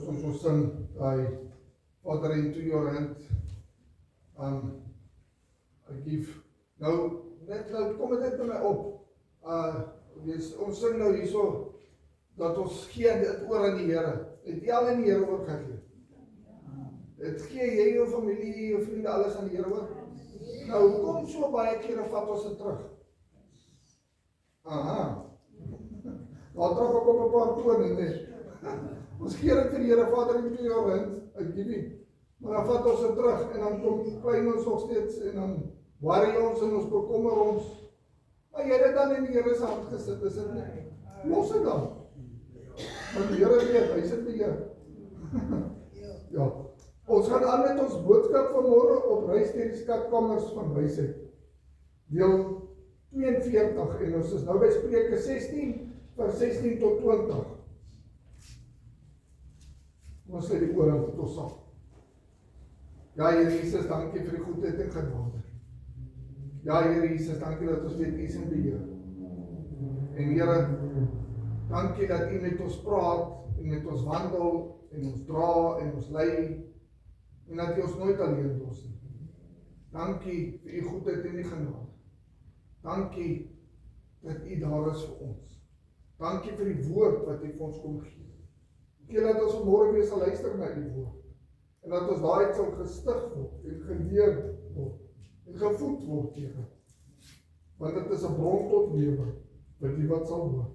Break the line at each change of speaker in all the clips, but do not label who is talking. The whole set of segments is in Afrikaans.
soos ons sing, Father, into your hand, I give. Nou, kom dit by my op. Ons sing nou hierso, dat ons gee dit oor aan die Here. Het jy al aan die Here oorgegee? Het gee jy jou familie, jou vriende, alles aan die Here oor? Nou, hoekom so baie kere vat ons dit terug? Aha. Daar trap ek op 'n paar tone, nee. Ons gee dit vir die Here, Vader, into your hand, I give it. Maar dan vat ons dit terug, en dan kom klein ons nog steeds, en dan worry ons, en ons bekommer ons. Maar jy het dit dan in die Here se hand gesit, is dit nie? Los dit dan. Want die Here weet, hy sit beheer. Ja. Ons gaan aan met ons boodskap vanmôre op reis deur die skatkamers van wysheid. Deel 42, en ons is nou by Spreuke 16, vers 16 tot 20. Ons sê die oorhand tot ons sal. Ja, Here Jesus, dankie vir die goedheid en genade. Ja, Here Jesus, dankie dat ons weet U is in beheer. En Here, dankie dat U met ons praat, en met ons wandel, en ons dra, en ons lei, en dat U ons nooit alleen los nie. Dankie vir U goedheid en U genade. Dankie dat U daar is vir ons. Dankie vir die woord wat U vir ons kom gee. Dankie dat ons vanmôre weer sal luister na U woord. En dat ons daai sal gestig word, en geleer word, en gevoed word, Here. Want dit is 'n bron tot lewe, vir die wat sal hoor.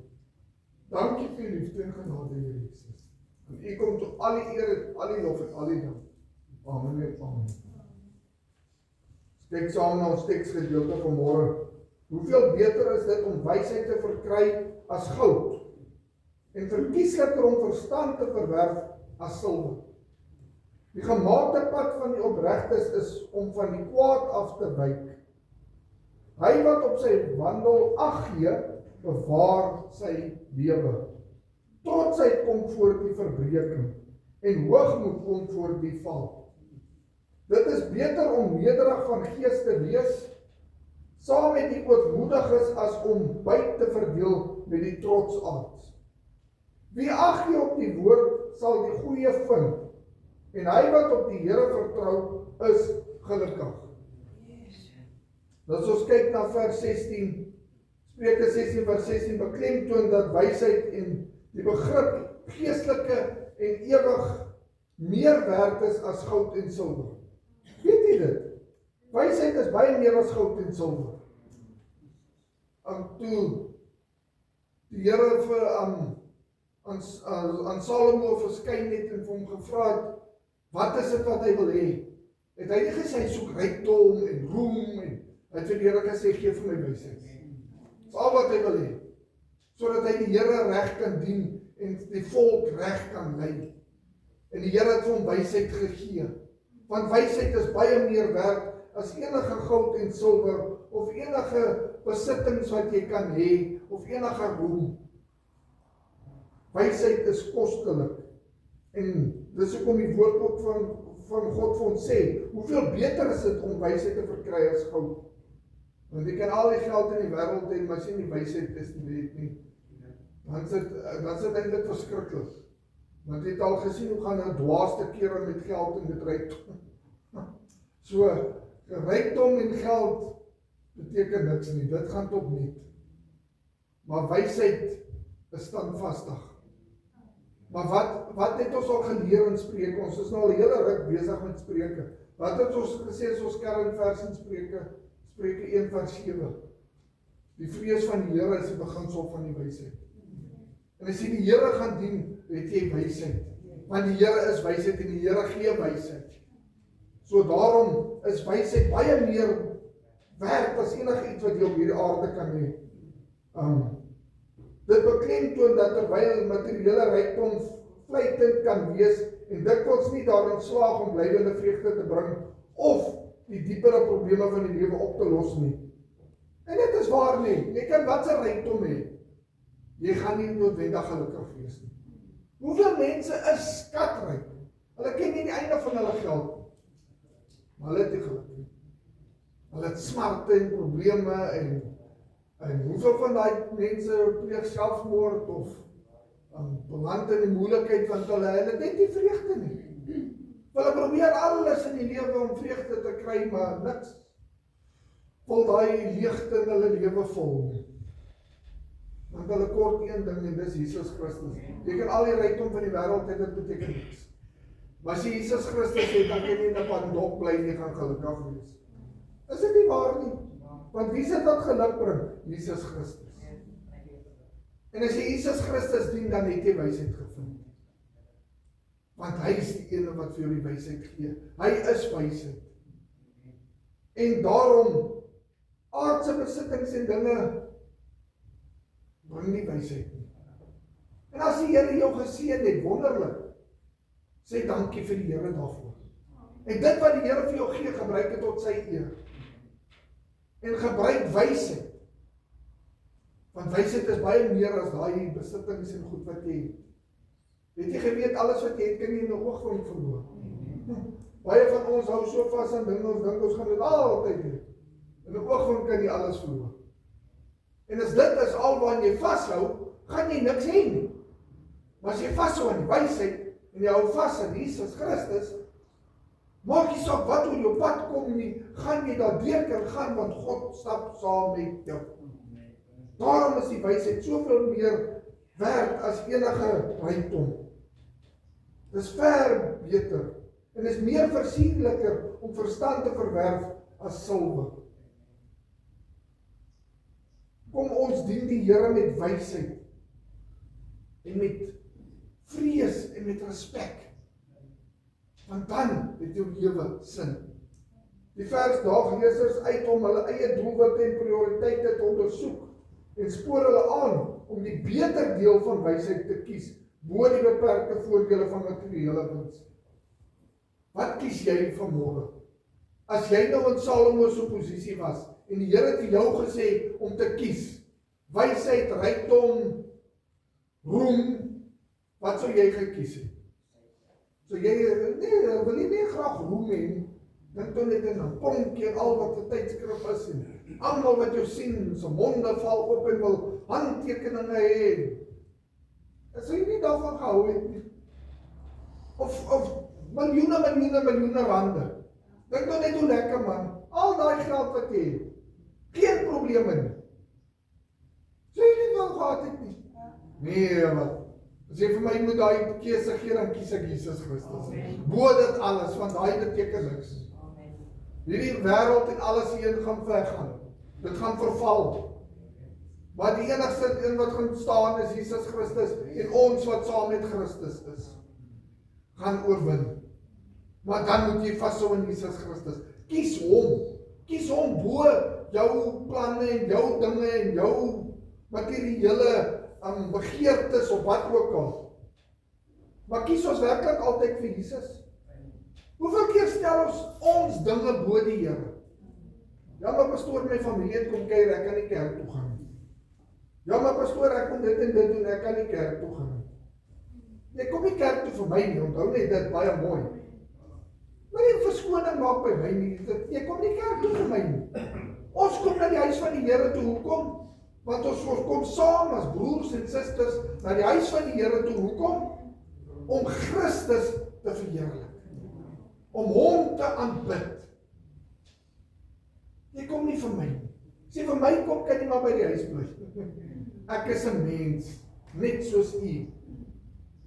Dankie vir U liefde en genade, Here Jesus. En U kom tot al die eer, al die lof en al die dank. Amen en amen. Kyk saam na ons teksgedeelte vanmôre. Hoeveel beter is dit om wysheid te verkry as goud, en verkiesliker om verstand te verwerf as silwer. Die gemaakte pad van die opregtes is om van die kwaad af te wyk. Hy wat op sy wandel ag gee, bewaar sy lewe. Trotsheid kom voor die verbreeking, en hoogmoed kom voor die val. Dit is beter om nederig van gees te wees, saam met die ootmoediges, as om byt te verdeel met die trotsaards. Wie ag gee op die woord, sal die goeie vind, en hy wat op die Here vertrou, is gelukkig. As ons kyk na vers 16, Spreuke 16 vers 16, beklemtoon dat wysheid en die begrip geestelike en ewig meer werd is as goud en silwer. Weet jy dit? Wysheid is baie meer as goud en silwer. En toe die Here vir aan Salomo verskyn het en vir hom gevra het, wat is dit wat hy wil hê? Het hy nie gesê, soek rykdom en roem, en hy het vir die Here gesê, gee vir my wysheid. Dis al wat hy wil hê, sodat hy die Here reg kan dien, en die volk reg kan lei. En die Here het vir hom wysheid gegee, want wysheid is baie meer werd as enige goud en silwer, of enige besittings wat jy kan hê, of enige roem. Wysheid is kostelik, en dis hoekom die woord ook van God vir ons sê, hoeveel beter is dit om wysheid te verkry as goud. Want jy kan al die geld in die wêreld hê, maar as jy nie wysheid is nie, dan is dit eintlik verskriklik. Want jy het al gesien hoe gaan 'n dwaas te kere met geld en met rykdom. So, rykdom en geld beteken niks nie, dit gaan tot niet. Maar wysheid is standvastig. Maar wat het ons al geleer in Spreuke? Ons is nou al hele ruk besig met Spreuke. Wat het ons gesê as ons kernvers in Spreuke 1 vers 7? Die vrees van die Here is die beginsel van die wysheid. En as jy die Here gaan dien, het jy wysheid. Want die Here is wysheid en die Here gee wysheid. So daarom is wysheid baie meer werd as enige iets wat jy op hierdie aarde kan hê. Dit beklemtoon dat terwyl materiële rykdom vleitend kan wees en dikwels nie daarin slaag om blywende vreugde te bring of die diepere probleme van die lewe op te los nie. En dit is waar nie. Jy kan wat se rykdom hê. Jy gaan nie noodwendig gelukkig wees nie. Hoeveel mense is skatryk? Hulle ken nie die einde van hulle geld. Maar hulle het nie geluk nie. Hulle het smarte en probleme en hoeveel van daai mense pleeg selfmoord of beland in die moeilikheid, want hulle het net nie vreugde nie. Hulle probeer alles in die lewe om vreugde te kry, maar niks vul daai leegte in hulle lewe vol nie. Want hulle kort een ding en dis Jesus Christus. Jy kan al die rykdom van die wêreld hê, dit beteken niks. Maar as jy Jesus Christus het, dan kan jy in 'n padlok bly en jy gaan gelukkig wees. Is dit nie waar nie? Want wie sit wat geluk bring? Jesus Christus. En as jy Jesus Christus dien, dan het jy wysheid gevind. Want hy is die ene wat vir jou die wysheid gee. Hy is wysheid. En daarom, aardse besittings en dinge bring nie wysheid nie. En as die Here jou geseën het, wonderlik, sê dankie vir die Here daarvoor. En dit wat die Here vir jou gee, gebruik dit tot sy eer. En gebruik wysheid. Want wysheid is baie meer as daai besittings en goed wat jy het. Het jy geweet, alles wat jy het, kan jy in 'n oogwink verloor. Baie van ons hou so vas aan dinge, ons dink ons gaan dit altyd hê. In 'n oogwink kan jy alles verloor. En as dit is al waaraan jy vashou, gaan jy niks hê nie. Maar as jy vashou aan die wysheid, en jy hou vas aan Jesus Christus, maak nie saak wat oor jou pad kom nie, gaan jy daardeur kan gaan, want God stap saam met jou. Daarom is die wysheid soveel meer werd as enige rykdom. Dis ver beter, en is meer versierliker om verstand te verwerf as silwer. Kom ons dien die Here met wysheid, en met vrees en met respek, want dan het jou lewe sin. Die vers daag lesers uit om hulle eie doelwitte en prioriteite te ondersoek, en spoor hulle aan om die beter deel van wysheid te kies, bo die beperkte voordele van materiële wins. Wat kies jy vanmôre? As jy nou in Salomo se posisie was, en die Here het vir jou gesê om te kies, wysheid, rykdom, roem, wat sou jy gekies het? So jy, nee, wil jy nie graag roem hê nie? Dink toe net in 'n pronkie en al wat 'n tydskrif is, en almal wat jou sien, se monde val op en wil handtekeninge hê. Sou jy nie daarvan gehou het nie? Of miljoene rande. Dink toe net hoe lekker man, al daai geld wat jy het, geen probleme nie. Sou jy nie wel gehad het nie? Nee, wat? As jy vir my moet daai keuse gee, dan kies ek Jesus Christus. Bo dit alles, want daai beteken niks. Hierdie wêreld en alles hierin gaan weggaan. Dit gaan verval. Maar die enigste een wat gaan staan is Jesus Christus, en ons wat saam met Christus is, gaan oorwin. Maar dan moet jy vashou in Jesus Christus. Kies hom bo jou planne en jou dinge en jou materiële begeertes of wat ook al. Maar kies ons werklik altyd vir Jesus? Hoeveel keer stel ons dinge bo die Here? Ja, maar pastoor, my familie het kom kuier, ek kan nie kerk toe gaan nie. Ja, maar pastoor, ek kom dit en dit doen, ek kan nie kerk toe gaan nie. Jy kom nie kerk toe vir my nie, onthou net dit baie mooi. Maar die verskoning maak by my nie, jy kom nie kerk toe vir my nie. Ons kom na die huis van die Here toe, hoekom? Want ons kom saam as broers en susters na die huis van die Here toe, hoekom? Om Christus te verheerlik. Om hom te aanbid. Jy kom nie vir my nie. Sê vir my kom, kan jy maar by die huis bly. Ek is 'n mens, net soos u.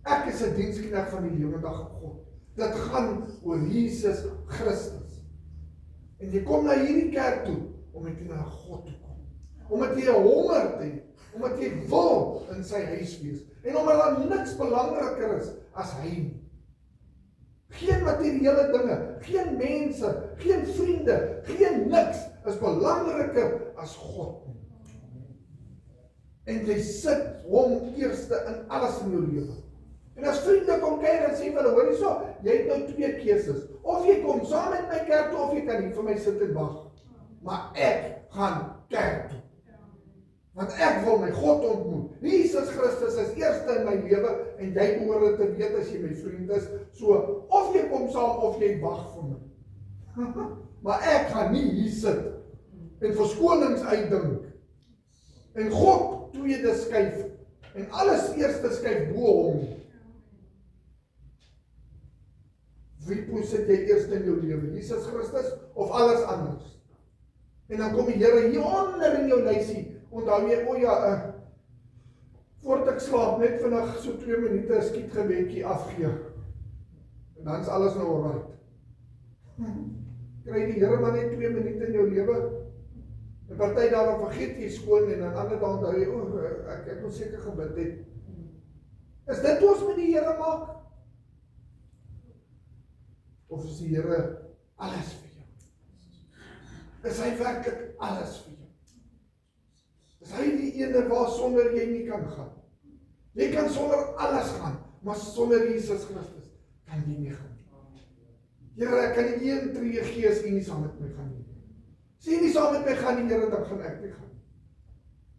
Ek is 'n diensknegt van die lewendige God. Dit gaan oor Jesus Christus. En jy kom na hierdie kerk toe, omdat jy na God toe kom. Omdat jy 'n honger het, omdat jy wil in sy huis wees. En omdat daar niks belangriker is as hy nie. Geen materiële dinge, geen mense, geen vriende, geen niks is belangriker as God nie. En jy sit hom eerste in alles in jou lewe. En as vriende kom kuier en sê vir hulle, hoor jy so, jy het nou twee keuses. Of jy kom saam met my kerk toe, of jy kan hier vir my sit en wag. Maar ek gaan kerk toe. Want ek wil my God ontmoet. Jesus Christus is eerste in my lewe, en jy behoort te weet as jy my vriend is, so, of jy kom saam, of jy wag vir my. Maar ek gaan nie hier sit, en verskonings uitdink, en God tweede skuif, en alles eerste skuif bo hom. Wie sit jy eerst in jou lewe? Jesus Christus of alles anders? En dan kom die Here hieronder in jou lysie, onthou jy, o ja, voordat ek slaap, net vinnig so 2 minute skietgebedjie afgee. En dan is alles nou alright. Kry die Here maar net 2 minute in jou lewe. En party daarom vergeet jy skoon en dan ander dae onthou jy, o, ek moet seker gebid het. Is dit hoe ons met die Here maak? Of is die Here alles vir jou? Is hy werklik alles vir jou? Is hy die ene waar sonder jy nie kan gaan? Jy kan sonder alles gaan, maar sonder Jesus Christus kan jy nie gaan. Here, ek kan nie 1 tree gee as jy nie saam met my gaan nie. As jy nie saam met my gaan nie, Here, dan gaan ek nie gaan.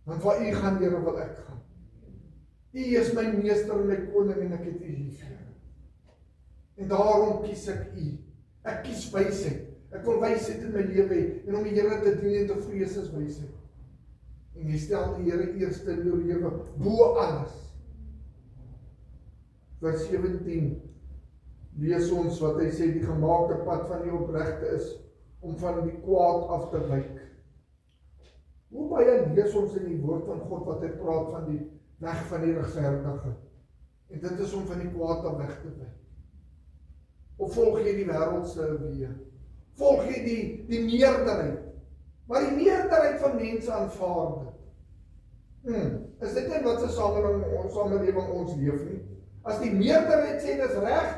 Want waar u gaan, Here, wil ek gaan. U is my meester en my koning en ek het u lief, Here. En daarom kies ek u. Ek kies wysheid. Ek wil wysheid in my lewe hê en om die Here te dien en te vrees is wysheid. En jy stel die Here eerste in jou lewe bo alles. Vers 17 lees ons wat hy sê, die gemaakte pad van die opregte is om van die kwaad af te wyk. Hoe baie lees ons in die woord van God wat hy praat van die weg van die regverdige. En dit is om van die kwaad af weg te wyk. Of volg jy die wêreldse weë? Volg jy die meerderheid? Maar die meerderheid van mense aanvaar dit. Is dit net wat se samelewing ons leef nie? As die meerderheid sê dis reg,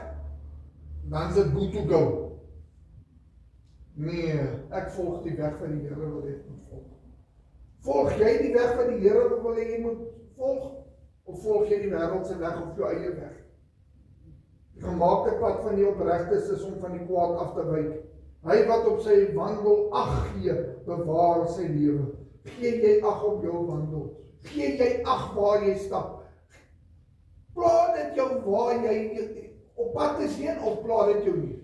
dan is dit good to go. Nee, ek volg die weg van die Here wil ek moet volg. Volg jy die weg van die Here wil jy moet volg? Of volg jy die wêreldse weg of jou eie weg? Die gemaakte pad van die opregtes is om van die kwaad af te wyk. Hy wat op sy wandel ag gee, bewaar sy lewe. Gee jy ag op jou wandel? Gee jy ag waar jy stap? Pla dit jou waar jy op pad is heen of pla dit jou nie?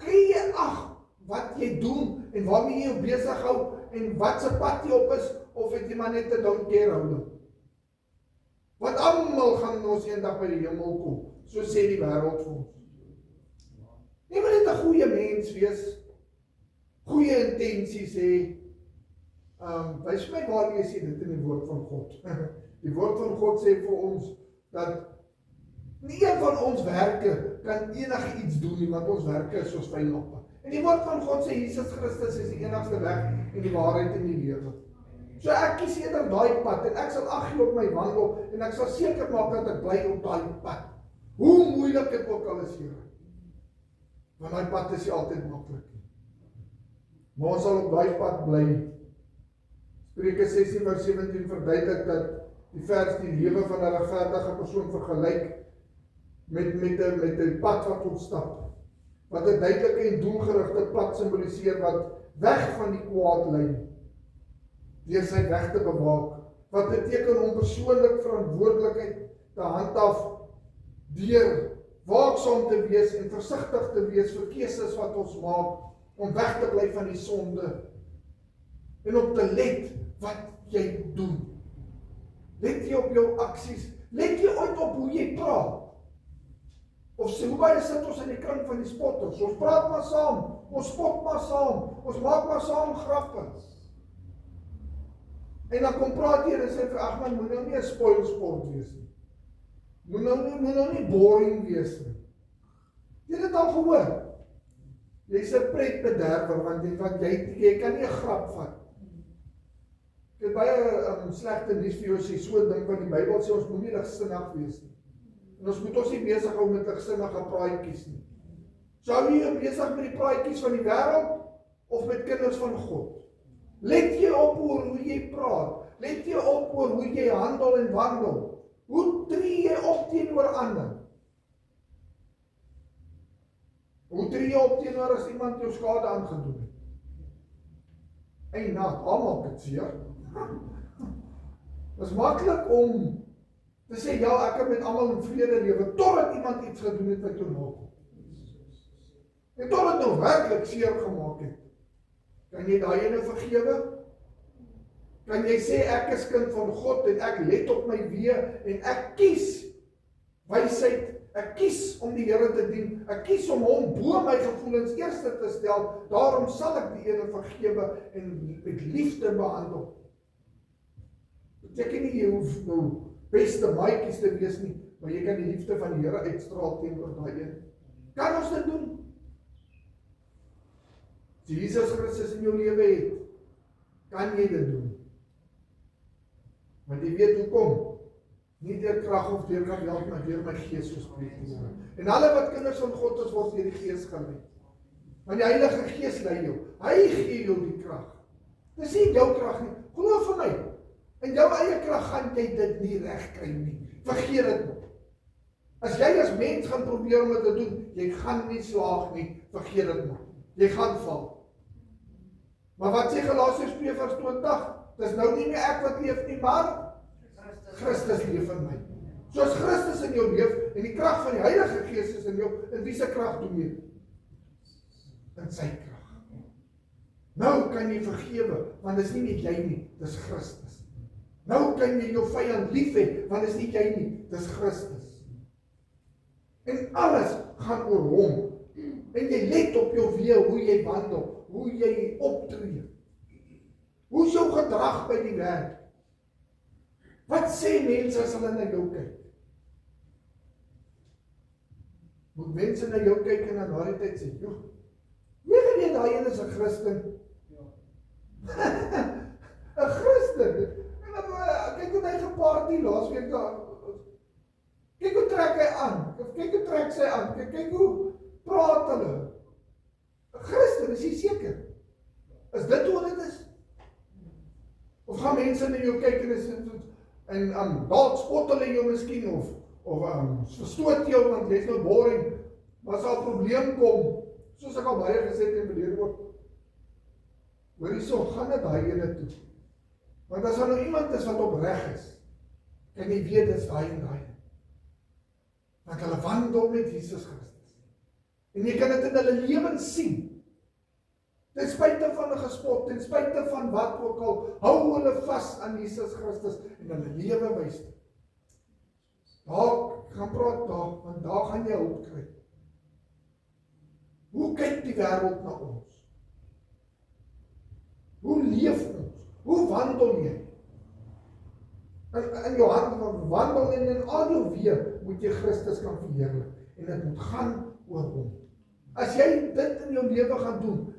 Gee jy ag wat jy doen en waarmee jy jou besig hou en wat se pad jy op is of het jy maar net 'n don't care houding? Want almal gaan ons eendag by die hemel kom. So sê die wêreld vir ons. Nie maar net 'n goeie mens wees, goeie intensies hê. Wys my waar lees jy dit in die woord van God? Die woord van God sê vir ons dat nie een van ons werke kan enige iets doen nie, want ons werke is soos fyn lappe. En die woord van God sê Jesus Christus is die enigste weg en die waarheid en die lewe. So ek kies eerder daai pad en ek sal ag gee op my wandel en ek sal seker maak dat ek bly op daai pad. Hoe moeilik dit ook al is, Here. Want daai pad is nie altyd maklik nie. Maar ons sal op daai pad bly. Spreuke 16 vers 17 verduidelik dat die vers die lewe van 'n regverdige persoon vergelyk met 'n pad wat ontstap. Wat 'n duidelike en doelgerigte pad simboliseer wat weg van die kwaad lei. Deur sy weg te bewaak. Wat beteken om persoonlik verantwoordelikheid te handhaaf deur waaksaam te wees en versigtig te wees vir keuses wat ons maak om weg te bly van die sonde en om te let wat jy doen. Let jy op jou aksies? Let jy ooit op hoe jy praat? Of sê, hoe baie sit ons in die kring van die spotters? Ons praat maar saam, ons spot maar saam, ons maak maar saam grappe. En dan kom praat jy en sê vir ag man, moet nou nie 'n spoilsport wees nie. Moet nou nie boring wees nie. Jy het dit al gehoor. Jy's 'n pretbederwer want jy kan nie 'n grap vat. Ek het baie slegte nuus vir jou as jy so dink want die Bybel sê ons moet nie ligsinnig wees nie. En ons moet ons nie besig hou met ligsinnige praatjies nie. Sou jy besig met die praatjies van die wêreld of met kinders van God? Let jy op oor hoe jy praat? Let jy op oor hoe jy handel en wandel? Hoe tree jy op teenoor ander? Hoe tree jy op teenoor as iemand jou skade aangedoen het? En almal het seer. Dit is maklik om te sê, ja, ek het met almal in vrede lewe, totdat iemand iets gedoen het wat jou nakom. En totdat nou werklik seer gemaak het. Kan jy daai ene vergewe? Kan jy sê ek is kind van God en ek let op my weë en ek kies wysheid, ek kies om die Here te dien, ek kies om hom bo my gevoelens eerste te stel, daarom sal ek die ene vergewe en met liefde behandel. Beteken nie jy hoef nou beste maatjies te wees nie, maar jy kan die liefde van die Here uitstraal teenoor daai een. Kan ons dit doen? As Jesus Christus in jou lewe het, kan jy dit doen. Want jy weet hoekom? Nie deur krag of deur geweld, maar deur my gees, soos spreek die Here. En alle wat kinders van God is, word deur die gees gelei. Want die Heilige Gees lei jou. Hy gee jou die krag. Dis nie jou krag nie. Glo vir my. In jou eie krag gaan jy dit nie regkry nie. Vergeet dit nog. As jy as mens gaan probeer om dit te doen, jy gaan nie slaag nie. Vergeet dit nog. Jy gaan val. Maar wat sê Galasiërs 2:20? Dis nou nie meer ek wat leef nie, maar Christus leef in my. So as Christus in jou leef en die krag van die Heilige Gees is in jou, in wie se krag doen jy? In sy krag. Nou kan jy vergewe, want dis nie net jy nie, dis Christus. Nou kan jy jou vyand lief hê, want dis nie jy nie, dis Christus. En alles gaan oor hom. En jy let op jou weë, hoe jy wandel, hoe jy optree. Hoe is jou gedrag by die werk? Wat sê mense as hulle na jou kyk? Moet mense na jou kyk en na die tyd sê, joh, jy weet daai een is 'n Christen. 'n Christen. Kyk hoe hy gepaard die laasweek daar. Kyk hoe trek hy aan. Kyk hoe trek sy aan. Kyk hoe praat hulle. 'n Christen, is jy seker? Is dit hoe dit is? Of gaan mense na jou kyk en dalk spot hulle jou miskien of verstoot jou want jy's nou boring, maar as 'n probleem kom, soos ek al baie gesê het en verlede word, hoor hierso, gaan dit daai ene toe. Want as daar nou iemand is wat opreg is, kan jy weet dit is daai en daai. Want hulle wandel met Jesus Christus. En jy kan dit in hulle lewens sien. Ten spyte van 'n gespot, ten spyte van wat ook al, hou hulle vas aan Jesus Christus en hulle lewe wys dit. Daar gaan praat daar, want daar gaan jy hulp kry. Hoe kyk die wêreld na ons? Hoe leef ons? Hoe wandel jy? In jou hande wandel en in al jou weë moet jy Christus kan verheerlik. En dit moet gaan oor hom. As jy dit in jou lewe gaan doen,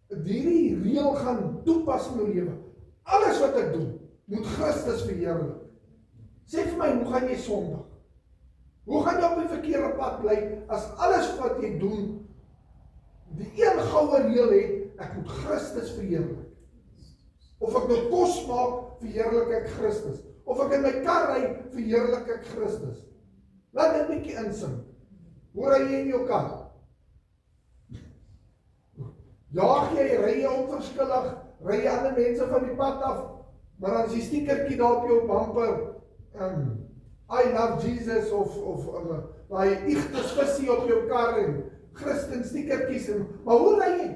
hierdie reël gaan toepas in jou lewe. Alles wat ek doen, moet Christus verheerlik. Sê vir my, hoe gaan jy sondig? Hoe gaan jy op die verkeerde pad bly as alles wat jy doen, die een goue reël het, ek moet Christus verheerlik. Of ek nou kos maak, verheerlik ek Christus. Of ek in my kar ry, verheerlik ek Christus. Laat dit 'n bietjie insink. Hoe ry jy in jou kar? Jaag jy, ry jy onverskillig, ry jy ander mense van die pad af, maar dan is die stiekertjie daar op jou bumper, I love Jesus, of daai Ichthus visie op jou kar en Christen stiekertjies, maar hoe ry jy?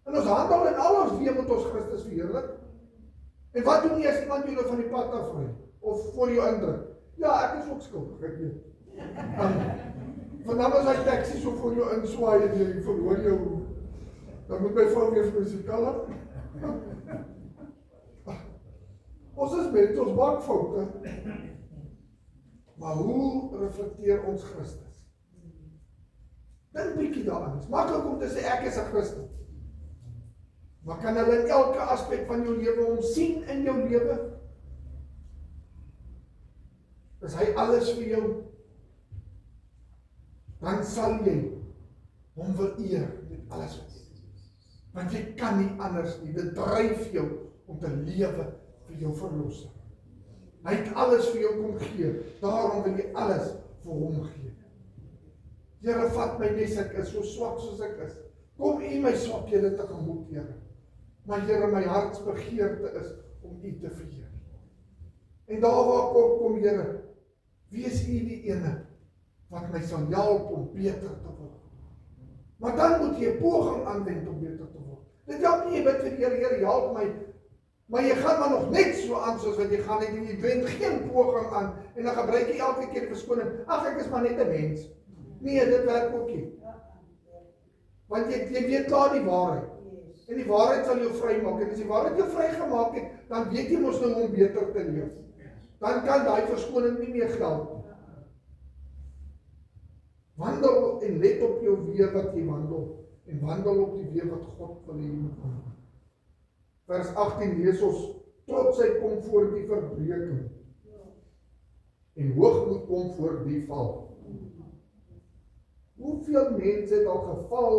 En ons handel en al ons weë moet ons Christus verheerlik. En wat doen jy as iemand jou van die pad afry? Of voor jou indruk? Ja, ek is ook skuldig, ek weet. Vanaf as hy taxi so voor jou inswaai en jy verhoor jou, dan moet my vrou weer muzikaal af. Ons is met ons maak foute. Maar hoe reflekteer ons Christus? Dink bietjie daaraan. Dit is maklik om te sê ek is 'n Christen. Maar kan hulle in elke aspek van jou lewe hom sien in jou lewe? Is hy alles vir jou? Dan sal jy hom wil eer met alles wat jy doen. Want jy kan nie anders nie. Dit dryf jou om te lewe vir jou verlosser. Hy het alles vir jou kom gee. Daarom wil jy alles vir hom gee. Here, vat my nes ek is, so swak soos ek is. Kom U my swakhede tegemoet, Here. Maar Here, my hartsbegeerte is om U te verheer. En daar waar kom, Here, wees U die ene wat my sal help om beter te word. Maar dan moet jy 'n poging aanwend om beter te word. Dit help nie jy bid vir die Here, Here, help my Maar jy gaan maar nog net so aan soos wat jy gaan en jy wend geen poging aan en dan gebruik jy elke keer die verskoning, ag ek is maar net 'n mens. Nee, dit werk ook nie. Want jy weet klaar die waarheid. En die waarheid sal jou vrymaak. En as die waarheid jou vrygemaak het, dan weet jy mos nou hoe om beter te leef. Dan kan daai verskoning nie meer geld nie. Wandel en let op jou weë wat jy wandel. En wandel op die weë wat God wil hê jy moet wandel. Vers 18 lees ons, trotsheid kom voor die verbreeking. En hoogmoed kom voor die val. Hoeveel mense het al geval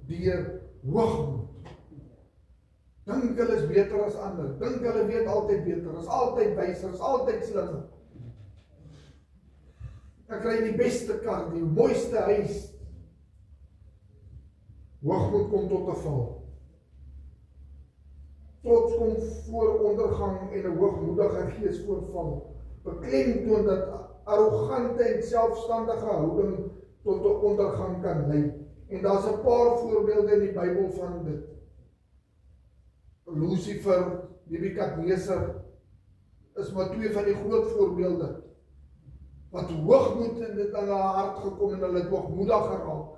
deur hoogmoed? Dink hulle is beter as ander, dink hulle weet altyd beter, is altyd wyser, is altyd slimmer. Ek kry die beste kar, die mooiste huis. Hoogmoed kom tot 'n val. Trots kom voor ondergang en 'n hoogmoedige gees voorval. Beklemtoon dat arrogante en selfstandige houding tot 'n ondergang kan lei. En daar's 'n paar voorbeelde in die Bybel van dit. Lucifer, Nebukadneser is maar twee van die groot voorbeelde. Wat hoogmoed in dit aan hulle hart gekom en hulle het hoogmoedig geraak.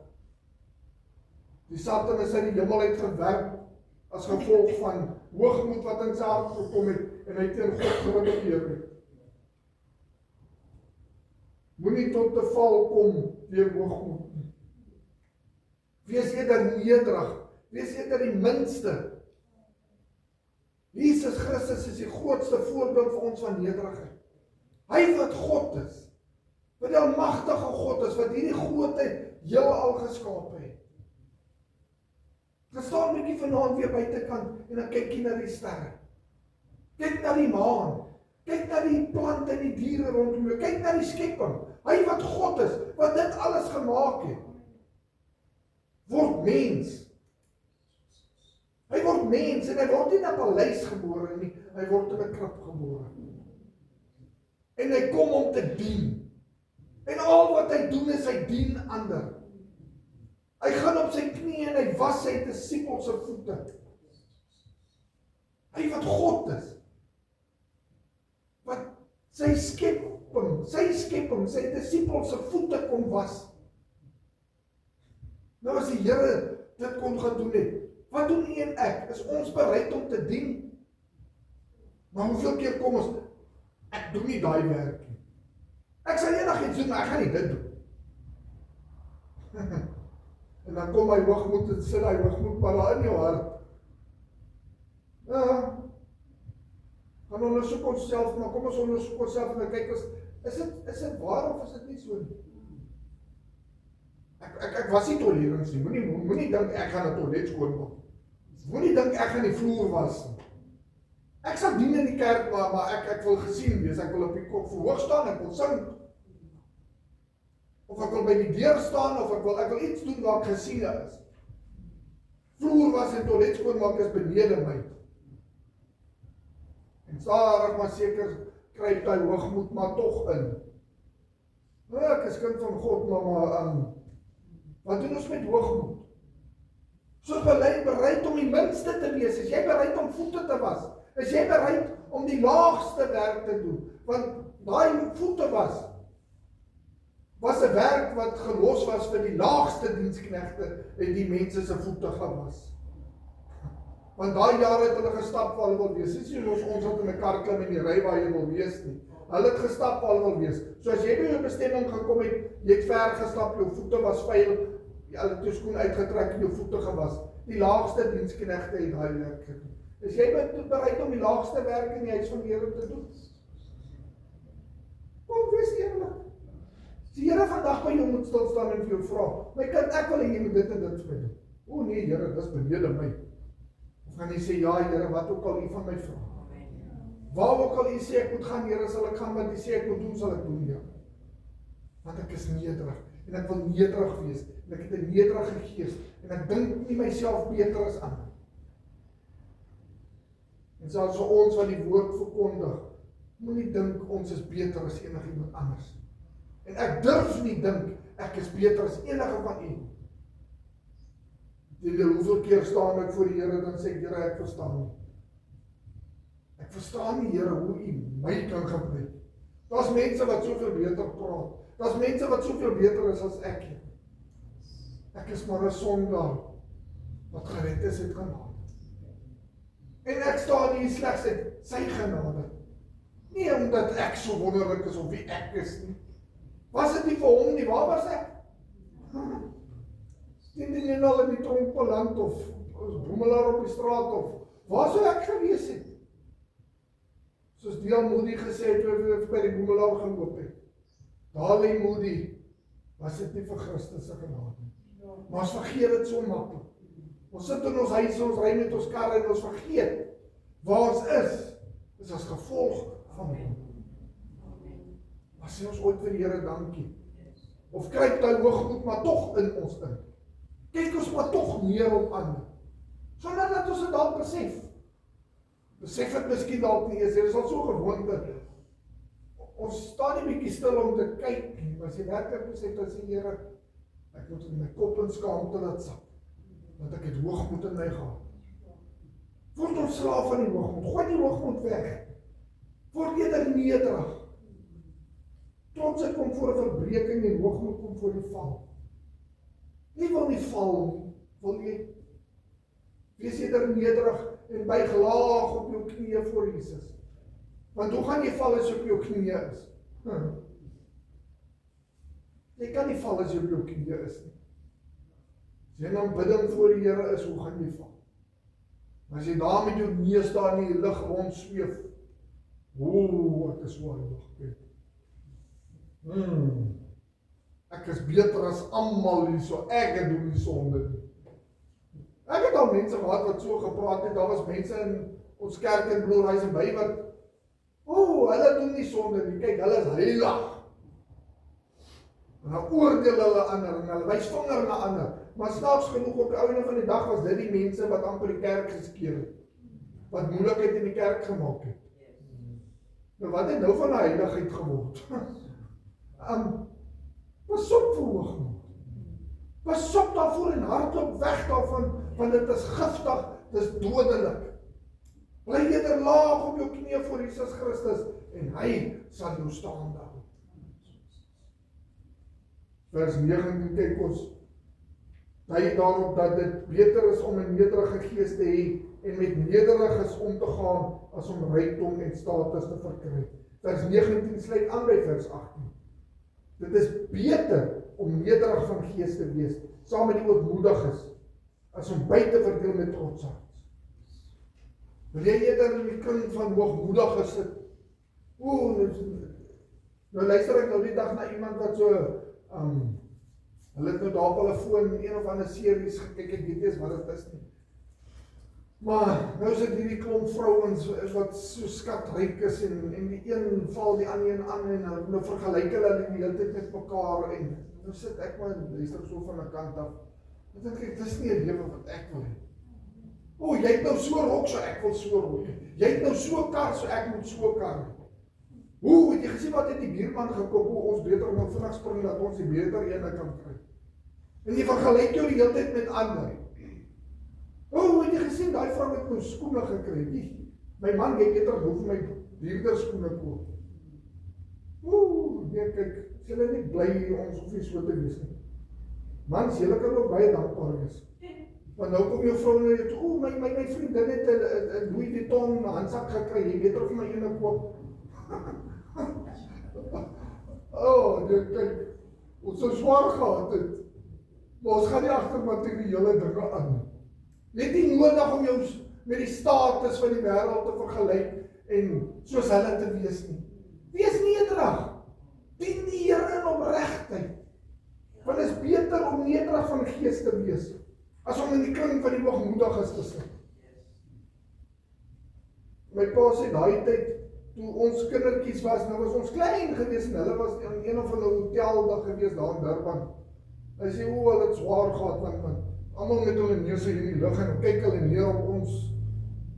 Die Satan is uit die hemel uit gewerp as gevolg van hoogmoed wat in sy hart gekom het en hy teen God gerebelleer het. Moenie tot 'n val kom deur hoogmoed. Wees eerder nederig, wees eerder die minste. Jesus Christus is die grootste voorbeeld vir ons van nederigheid. Hy wat God is, wat die almagtige God is, wat hierdie grootheid heelal geskaap het. Ek staan 'n bietjie vanaand weer buitekant en dan kyk jy na die sterre. Kyk na die maan, kyk na die plante en die diere rondom jou, kyk na die skepping. Hy wat God is, wat dit alles gemaak het, word mens. Hy word mens en hy word nie in 'n paleis gebore nie, hy word in 'n krib gebore. En hy kom om te dien. En al wat hy doen is hy dien ander. Hy gaan op sy knieë en hy was sy disippels se voete. Hy wat God is. Wat sy skepping, sy disippels se voete kom was. Nou as die Here dit kon gedoen het, wat doen u en ek? Is ons bereid om te dien? Maar hoeveel keer kom ons, ek doen nie daai werk nie. Ek sal enigiets doen, maar ek gaan nie dit doen. En dan kom hy hoogmoed en sit hy hoogmoed maar daar in jou hart. Ja, gaan ondersoek onsself, maar kom ons ondersoek onsself en kyk, is dit waar of is dit nie so nie? Ek was nie tolerans nie, moenie dink ek gaan 'n toilet skoonmaak. Moenie dink ek gaan die vloer was nie. Ek sal dien in die kerk, maar ek wil gesien wees, ek wil op die kop verhoog staan, ek wil sing. Of ek wil by die deur staan, of ek wil iets doen waar ek gesien is. Vloer was en toilet skoonmaak is benede my. En stadig maar seker kruip hy hoogmoed maar tog in. Nou, ek is kind van God, maar wat doen ons met hoogmoed? Soos bereid om die minste te wees, is jy bereid om voete te was? Is jy bereid om die laagste werk te doen? Want daai voete was 'n werk wat gelos was vir die laagste diensknegte en die mense se voete gewas. Want daai jare het hulle gestap waar hulle wil wees. Dis nie ons wat in 'n kar klim en die ry waar jy wil wees nie. Hulle het gestap waar hulle wil wees. So as jy by jou bestemming gekom het, jy het ver gestap, jou voete was vuil, jy het jou skoen uitgetrek en jou voete gewas. Die laagste diensknegte het daai werk gedoen. Is jy bereid om die laagste werk in die huis van die Here te doen? Kom, wees eerlik. Die Here vandag by jou moet stil staan en vir jou vra, my kind, ek wil hê jy moet dit en dit vir my doen. O nee, Here, dis benede my. Of gaan jy sê, ja Here, wat ook al u van my vra. Waar ook al u sê ek moet gaan, Here, sal ek gaan, wat u sê ek moet doen, sal ek doen, ja. Want ek is nederig, en ek wil nederig wees, en ek het 'n nederige gees, en ek dink nie myself beter as ander. En selfs vir ons wat die woord verkondig, moenie dink ons is beter as enigiemand anders. En ek durf nie dink ek is beter as enige van u. Hoeveel keer staan ek voor die Here, dan sê ek, Here, ek verstaan nie. Ek verstaan nie, Here, hoe U my kan gebruik. Daar's mense wat soveel beter praat. Daar's mense wat soveel beter is as ek. Ek is maar 'n sondaar wat gered is uit genade. En ek staan hier slegs uit sy genade. Nie omdat ek so wonderlik is of wie ek is nie. Was dit nie vir hom nie, waar was ek? Sien jy nou in die tronk of boemelaar op die straat of waar sou ek gewees het? Soos D.L. Moody gesê het, toe hy by die boemelaar geloop het. Daar lê Moody, was dit nie vir Christus se genade. Maar ons vergeet dit so maklik. Ons sit in ons huise, ons ry met ons karre en ons vergeet waar ons is as gevolg van hom. Maar sê ons ooit vir die Here dankie. Of kruip hy hoogmoed maar tog in ons in. Kyk ons maar tog meer op ander. Sonder dat ons dit dalk besef. Besef het miskien dalk nie eens, dit is al so gewoonte. Ons staan nie bietjie stil om te kyk nie, maar as jy werklik besef dat sê Here, ek moet in my kop en skaamte laat sak, want ek het hoogmoed in my gehad. Word ontslaaf van die hoogmoed, gooi die hoogmoed weg. Word eerder nederig. Trotsheid kom voor 'n verbreeking en hoogmoed kom voor die val. Jy wil nie val nie, wil jy wees eerder nederig en buig laag op jou knieë voor Jesus. Want hoe gaan jy val as jy op jou knieë is? Jy kan nie val as jy op jou knieë is nie. As jy in aanbidding voor die Here is, hoe gaan jy val? Maar as jy daar met jou neus staan in die lug rond sweef, ek is so heilig. Ek is beter as almal hier so, ek doen die sonde nie. Ek het al mense gehad wat so gepraat het, daar was mense in ons kerk in Blue Rise by wat, hulle doen nie sonde nie, kyk, hulle is heilig. En dan oordeel hulle ander, en hulle wys vinger na ander. Maar snaaks genoeg op die einde van die dag was dit die mense wat amper die kerk geskeer het. Wat moeilikheid in die kerk gemaak het. Nou wat het nou van die heiligheid geword? Pas op vir hoogmoed. Pas op daarvoor en hardloop weg daarvan, want dit is giftig, dit is dodelik. Bly eerder laag op jou knieë voor Jesus Christus en hy sal jou staande hou. Vers 19 kyk ons, dui daarop dat dit beter is om 'n nederige gees te hê en met nederiges om te gaan as om rykdom en status te verkry. Vers 19 sluit aan by vers 18. Dit is beter om nederig van gees te wees, saam met die ootmoediges, as om by te verdeel met trotsheid. Wil jy eerder in die kring van hoogmoediges sit? Nou luister ek nou die dag na iemand wat so, hulle het nou daar op hulle foon een of ander series gekyk, ek weet nie eens wat dit is nie. Maar nou is dit hierdie klomp vrouens wat so skatryk is en die een val die ander een aan en nou vergelyk hulle die hele tyd met mekaar en nou sit ek maar luister so van 'n kant af. Dan dink ek, dis nie 'n lewe wat ek wil hê. Jy het nou so rok, so ek wil so rok. Jy het nou so kar, so ek moet so kar. Het jy gesien wat het die buurman gekoop, ons beter nou vinnig spring dat ons die beter ene kan kry. En jy vergelyk jou die hele tyd met ander. Het jy gesien, daai vrou het nou skoene gekry. My man, jy beter nou vir my duurder skoene koop. Nee, kyk, is julle nie bly ons hoef nie so te wees nie. Mans, julle kan ook baie dankbaar wees. Want nou kom jou vrou en jy toe, my vriendin het 'n Louis Vuitton handsak gekry, jy beter vir my ene koop. Nee, kyk, ons so swaar gehad het, maar ons gaan nie agter materiële dinge aan. Net nie nodig om jou met die status van die wêreld te vergelyk en soos hulle te wees nie. Wees nederig. Dien die Here in opregtheid. Want dit is beter om nederig van gees te wees, as om in die kring van die hoogmoediges te sit. My pa sê daai tyd, toe ons kindertjies was, nou was ons klein gewees en hulle was in een of ander hotel dag gewees daar in Durban. Hy sê, hulle het swaar gehad, want almal met hulle neuse in die lug en kyk hulle neer op ons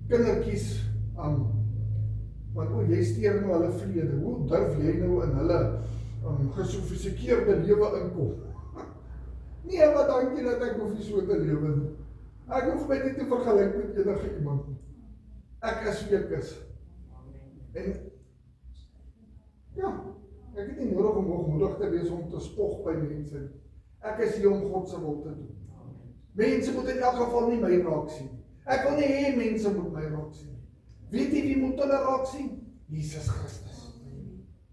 kindertjies aan. Want jy steur nou hulle vrede. Hoe durf jy nou in hulle gesofistikeerde lewe inkom? Nee, wat dankie dat ek hoef nie so te lewe nie. Ek hoef my nie te vergelyk met enige iemand nie. Ek is wie ek is. En ja, ek het nie nodig om hoogmoedig te wees om te spog by mense. Ek is hier om God se wil te doen. Mense moet in elk geval nie my raak sien. Ek wil nie hê mense moet my raak sien. Weet jy wie moet hulle raak sien? Jesus Christus.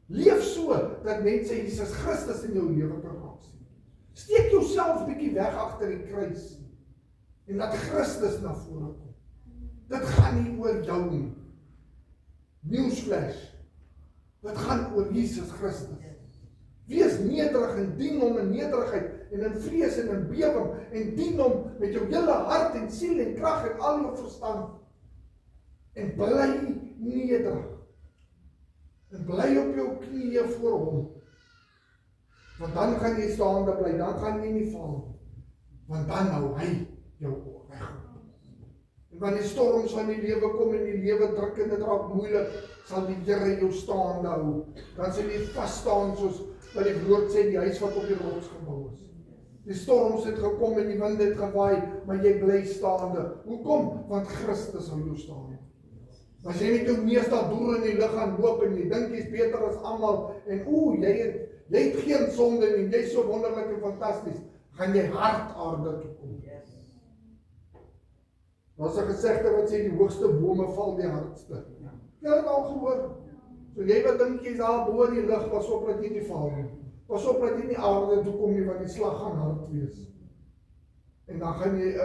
Leef so, dat mense Jesus Christus in jou lewe kan raak sien. Steek jouself bietjie weg agter die kruis, en laat Christus na vore kom. Dit gaan nie oor jou nie. Newsflash. Dit gaan oor Jesus Christus. Wees nederig en dien hom in nederigheid en in vrees en in bewering en dien hom met jou hele hart en siel en krag en al jou verstand. En bly nederig. En bly op jou knieë voor hom. Want dan gaan jy staande bly, dan gaan jy nie val. Want dan hou hy jou reg. En wanneer die storms van die lewe kom en die lewe druk en dit raak moeilik, sal die Here jou staande hou. Dan sal jy vas staan soos wat die woord sê, die huis wat op die rots gebou is. Die storms het gekom en die wind het gewaai, maar jy bly staande. Hoekom? Want Christus hou jou staande. As jy met jou neus daar deur in die lug gaan loop en jy dink jy's beter as almal en jy het geen sonde en jy's so wonderlik en fantasties, gaan jy hard aarde toe kom. Daar's 'n gesegde wat sê die hoogste bome val die hardste. Jy het al gehoor. So jy wat dink jy's daar bo in die lug, pas op dat jy nie val nie. Pas op dat jy nie aarde toe kom nie, want die slag gaan hard wees. En dan gaan jy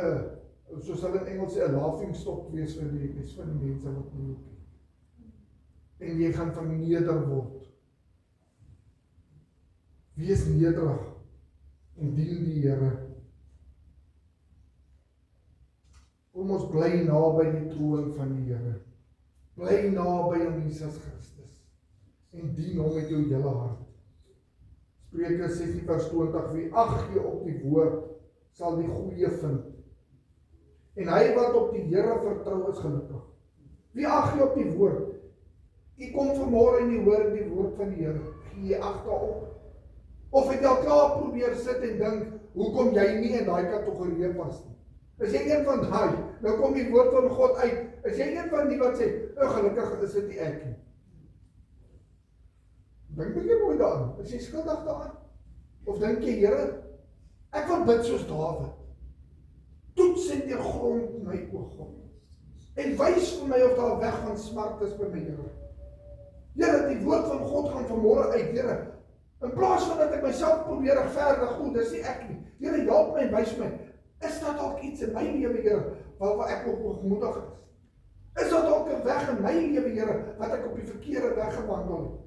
soos hulle in Engels sê, 'n laughing stock wees vir die mense wat nie loop nie. En jy gaan verneder word. Wees nederig en dien die Here. Kom ons bly naby die troon van die Here. Bly naby aan Jesus Christus. En dien hom met jou hele hart. Spreuke 16:20, wie ag gee op die woord, sal die goeie vind. En hy wat op die Here vertrou is gelukkig. Wie ag gee op die woord? Jy kom vanmôre en jy hoor die woord van die Here. Gee jy ag daarop? Of het jy al klaar probeer sit en dink, hoekom jy nie in daai kategorie pas nie? Is jy een van daai, nou kom die woord van God uit, is jy een van die wat sê, gelukkig is dit nie ek nie. Dink jy mooi daaraan, is jy skuldig daaraan? Of dink jy, Here, ek wil bid soos Dawid, toets en deurgrond my o God, en wys vir my of daar weg van smart is by my Here. Here, die woord van God gaan vanmôre uit, Here, in plaas van dat ek myself probeer regverdig, goed, dis nie ek nie. Here, help my en wys my, is daar dalk iets in my lewe, Here, waar ek op hoogmoedig is? Is daar dalk 'n weg in my lewe, Here, wat ek op die verkeerde weg gewandel het?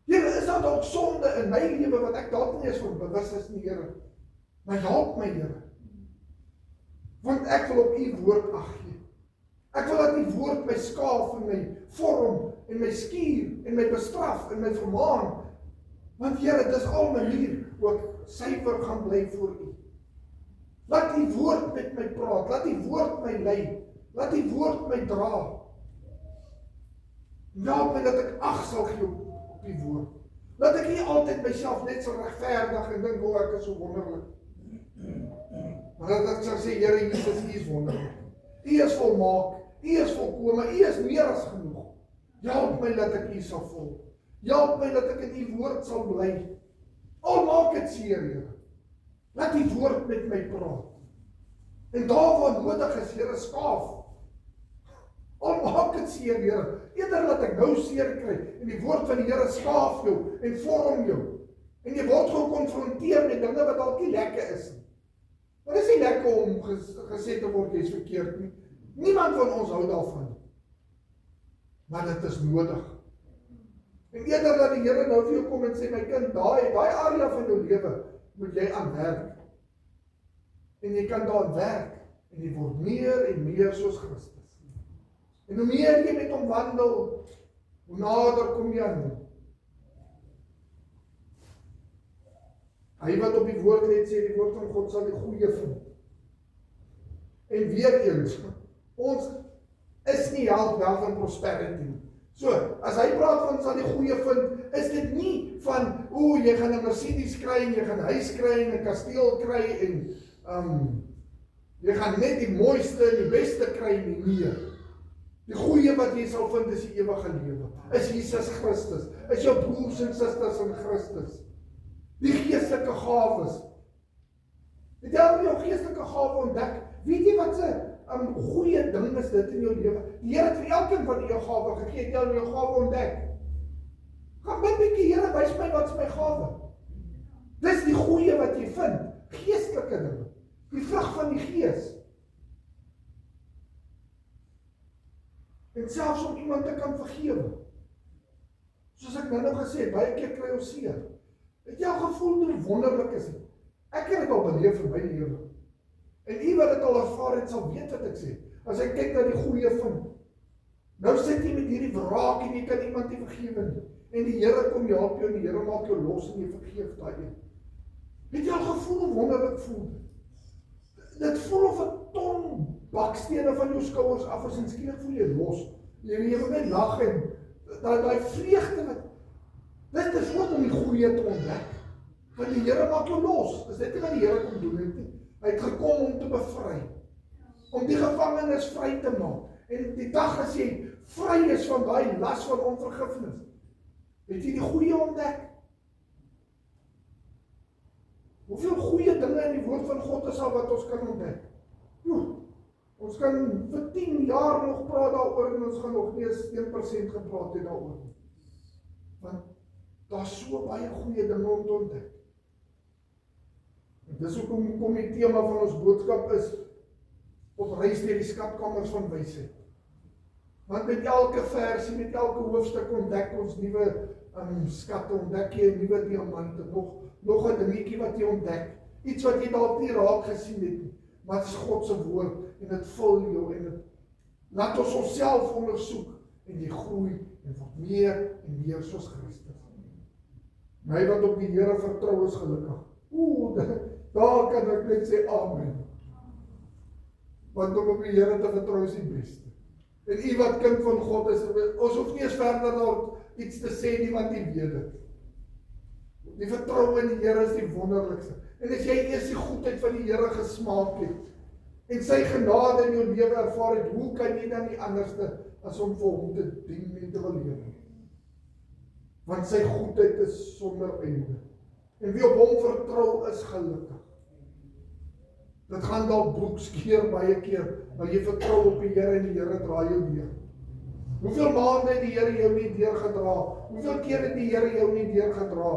Here, is daar dalk sonde in my lewe wat ek dalk nie eens van bewus is nie, Here? Maar help my, Here. Want ek wil op u woord ag gee. Ek wil dat die woord my skaaf en my vorm en my skuur en my bestraf en my vermaan. Want Here, dis al manier hoe ek suiwer gaan bly voor u. Laat die woord met my praat, laat die woord my lei, laat die woord my dra. Help my dat ek ag sal gee op die woord. Laat ek nie altyd myself net so regverdig en dink, ek is so wonderlik. Maar dat ek sal sê, Here Jesus, u is wonderlik. U is volmaak, u is volkome, u is meer as genoeg. Help my dat ek u sal volg. Help my dat ek in die woord sal bly. Al maak dit seer, Here. Laat die woord met my praat. En daar waar nodig is, Here, skaaf. Al maak dit seer, Here. Eerder laat ek nou seer kry en die woord van die Here skaaf jou en vorm jou. En jy word gekonfronteer met dinge wat dalk nie lekker is nie. Maar dit is nie lekker om gesê te word jy's verkeerd nie. Niemand van ons hou daarvan nie. Maar dit is nodig. En eerder dat die Here nou vir jou kom en sê, my kind, daai area van jou lewe moet jy aan werk. En jy kan daar werk en jy word meer en meer soos Christus. En hoe meer jy met hom wandel, hoe nader kom jy aan hom. Hy wat op die woord let sê, die woord van God sal die goeie vind. En weer eens, ons is nie health, wealth en prosperity. So, as hy praat van sal die goeie vind, is dit nie van, jy gaan 'n Mercedes kry en jy gaan 'n huis kry en 'n kasteel kry en jy gaan net die mooiste en die beste kry nie meer. Die goeie wat jy sal vind is die ewige lewe. Is Jesus Christus. Is jou broers en susters in Christus. Die geestelike gawes. Het jy al jou geestelike gawe ontdek? Weet jy wat se goeie ding is dit in jou lewe? Die Here het vir elkeen van jou gawe gegee. Het jy al jou gawe ontdek? Gaan bid bietjie, Here, wys my wat is my gawe. Dis die goeie wat jy vind. Geestelike dinge. Die vrug van die Gees. En selfs om iemand te kan vergewe. Soos ek nou gesê het, baie keer kry ons seer. Het jy al gevoel hoe wonderlik is dit? Ek het dit al beleef in my lewe. En u wat dit al ervaar het, sal weet wat ek sê. As ek kyk na die goeie vind. Nou sit jy met hierdie wraak en jy kan iemand nie vergewe nie. En die Here kom jy help jou en die Here maak jou los en jy vergeef daai een. Het jy al gevoel hoe wonderlik voel? Dit voel of 'n ton bakstene van jou skouers af is en skielik voel jy los. Jy wil net lag en daai vreugde wat dit is ook om die goeie te ontdek. Want die Here maak jou los. Dis net nie wat die Here kom doen het nie. Hy het gekom om te bevry. Om die gevangenes vry te maak. En die dag as jy vry is van daai las van onvergifnis, het jy die goeie ontdek. Hoeveel goeie dinge in die woord van God is al wat ons kan ontdek? Ons kan vir 10 jaar nog praat daaroor en ons gaan nog nie eens 1% gepraat het daaroor. Want daar is so baie goeie dinge om te ontdek. En dis hoekom kom die tema van ons boodskap is op reis deur die skatkamers van wysheid. Want met elke versie, met elke hoofstuk ontdek ons nuwe skatte, ontdek jy 'n nuwe diamante, nog 'n dingetjie wat jy ontdek. Iets wat jy dalk nie raak gesien het nie, maar dit is God se woord en dit vul jou en dit laat ons onsself ondersoek en jy groei en word meer en meer soos Christus. My wat op die Here vertrou is gelukkig. Daar kan ek net sê amen. Want om op die Here te vertrou is die beste. En u wat kind van God is, ons hoef nie eens verder daar iets te sê nie, want u weet dit. Die vertroue in die Here is die wonderlikste. En as jy eers die goedheid van die Here gesmaak het, en sy genade in jou lewe ervaar het, hoe kan jy dan nie anderste as om vir hom te dien en te wil lewe? Want sy goedheid is sonder einde. En wie op hom vertrou is gelukkig. Dit gaan dalk broekskeer baie keer, maar jy vertrou op die Here en die Here draai jou deur. Hoeveel maande het die Here jou nie deurgedra? Hoeveel keer het die Here jou nie deurgedra?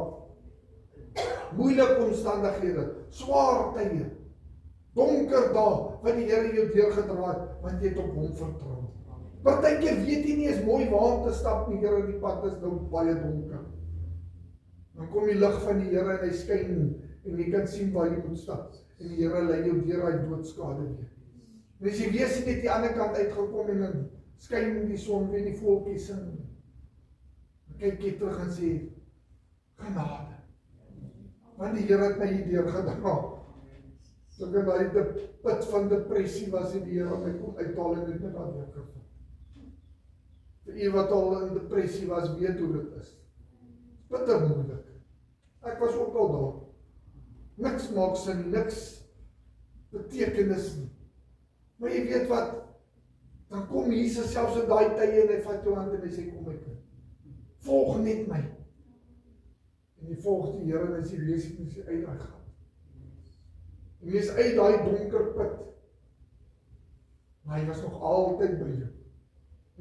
Moeilike omstandighede, swaar tye, donker dae, wat die Here jou deurgedra het, want jy het op hom vertrou. Partykeer weet jy nie eens mooi waar om te stap nie, Here, die pad is nou baie donker. Dan kom die lig van die Here en hy skyn en jy kan sien waar jy moet stap. En die Here lei jou deur daai doodskade weer. En as jy weer sien het die ander kant uitgekom en dan skyn die son weer die voeltjies sing. Dan kyk jy terug en sê, genade. Want die Here het my hier deurgedra. So kan daai put van depressie was en die Here my kom uithaal en dit net aan weer gevat. Vir u wat al in depressie was, weet hoe dit is. Bitter moeilik. Ek was ook al daar. Niks maak sin, niks betekenis nie. Maar jy weet wat, dan kom Jesus selfs in daai tye en hy vat jou hand en hy sê, kom my kind, volg net my. En jy volg die Here en hy sê, lees ek nie uit daai gat. En jy is uit daai donker put. Maar hy was nog altyd by jou.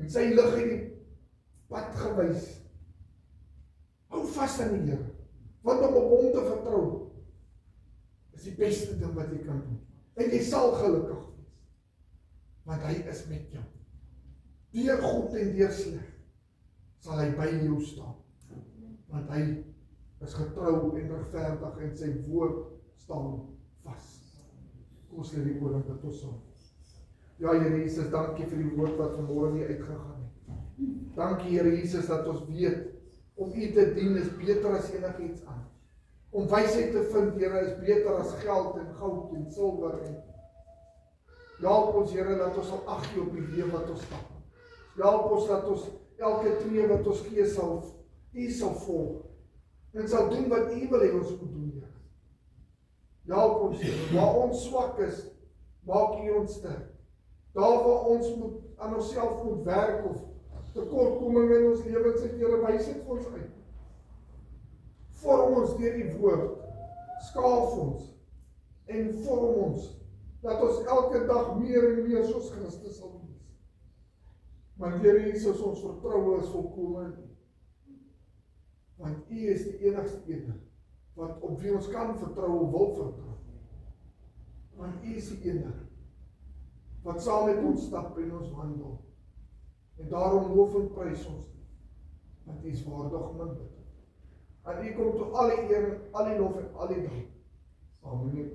En sy lig het die pad gewys. Hou vas aan die Here. Want om op hom te vertrou is die beste ding wat jy kan doen. En jy sal gelukkig wees. Want hy is met jou. Deur goed en deur sleg sal hy by jou staan. Want hy is getrou en regverdig en sy woord staan vas. Kom ons lê die oorlog dat ons saam. Ja, Here Jesus, dankie vir die woord wat vanmôre nie uitgegaan het. Dankie Here Jesus dat ons weet om U te dien is beter as enigiets anders. Om wysheid te vind, Here, is beter as geld en goud en silwer en help ons Here dat ons sal ag gee op die weë wat ons stap. Help ons dat ons elke tree wat ons gee sal U sal volg en sal doen wat U wil hê ons moet doen, Here. Help ons Here, waar ons swak is, maak U ons sterk. Daar waar ons aan onsself moet werk of tekortkominge in ons lewens het, Here, wys dit vir ons uit. Vorm ons deur die woord, skaaf ons en vorm ons, dat ons elke dag meer en meer soos Christus sal wees. Want Here Jesus, ons vertroue is volkome in U. Want U is die enigste een wat op wie ons kan vertrou of wil vertrou. Want U is die enige wat saam met ons stap en ons wandel. En daarom loof en prys ons U, want U is waardig om aanbid. Aan U kom toe al die eer, al die lof en al die dank. Amen.